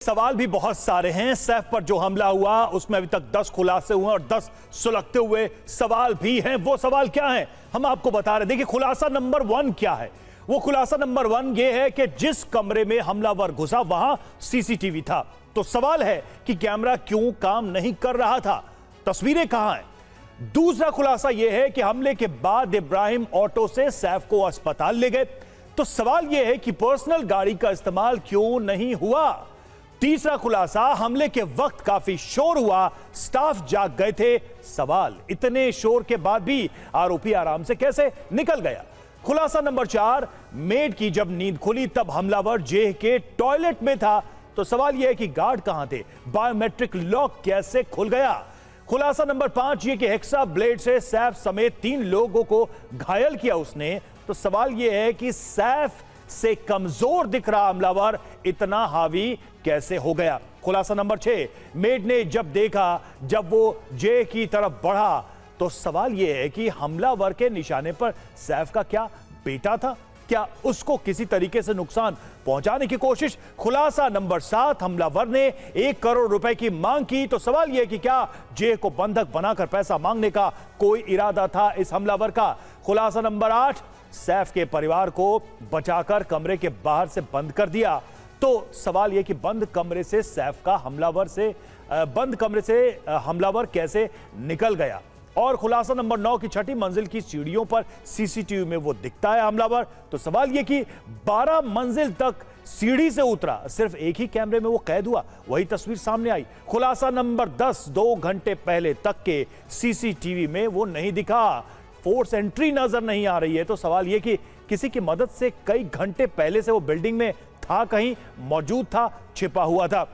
सवाल भी बहुत सारे हैं। सैफ पर जो हमला हुआ उसमें अभी तक 10 खुलासे हुए और 10 सुलगते हुए सवाल भी हैं। वो सवाल क्या है हम आपको बता रहे हैं। देखिए, खुलासा नंबर 1 क्या है। वो खुलासा नंबर 1 ये है कि जिस कमरे में हमलावर घुसा वहां सीसीटीवी था। तो सवाल है कि कैमरा क्यों काम नहीं कर रहा था, तस्वीरें कहां हैं। दूसरा खुलासा यह है कि हमले के बाद इब्राहिम ऑटो से सैफ को अस्पताल ले गए। तो सवाल यह है कि पर्सनल गाड़ी का इस्तेमाल क्यों नहीं हुआ। तीसरा खुलासा, हमले के वक्त काफी शोर हुआ, स्टाफ जाग गए थे। सवाल, इतने शोर के बाद भी आरोपी आराम से कैसे निकल गया। खुलासा नंबर 4, मेड की जब नींद खुली तब हमलावर जेह के टॉयलेट में था। तो सवाल यह है कि गार्ड कहां थे, बायोमेट्रिक लॉक कैसे खुल गया। खुलासा नंबर 5 ये कि हेक्सा ब्लेड से सैफ समेत 3 लोगों को घायल किया उसने। तो सवाल यह है कि सैफ से कमजोर दिख रहा हमलावर इतना हावी कैसे हो गया। खुलासा नंबर 6, मेड ने जब वो जे की तरफ बढ़ा तो सवाल यह है कि हमलावर के निशाने पर सैफ का क्या बेटा था, क्या उसको किसी तरीके से नुकसान पहुंचाने की कोशिश। खुलासा नंबर 7, हमलावर ने 1 करोड़ रुपए की मांग की। तो सवाल यह कि क्या जे को बंधक बनाकर पैसा मांगने का कोई इरादा था इस हमलावर का। खुलासा नंबर 8, सैफ के परिवार को बचाकर कमरे के बाहर से बंद कर दिया। तो सवाल यह कि बंद कमरे से हमलावर कैसे निकल गया। और खुलासा नंबर 9 की छठी मंजिल की सीढ़ियों पर सीसीटीवी में वो दिखता है हमलावर। तो सवाल यह कि 12 मंजिल तक सीढ़ी से उतरा, सिर्फ एक ही कैमरे में वो कैद हुआ, वही तस्वीर सामने आई। खुलासा नंबर 10, 2 घंटे पहले तक के सीसीटीवी में वो नहीं दिखा, फोर्स एंट्री नजर नहीं आ रही है। तो सवाल यह कि किसी की मदद से कई घंटे पहले से वो बिल्डिंग में था, कहीं मौजूद था, छिपा हुआ था।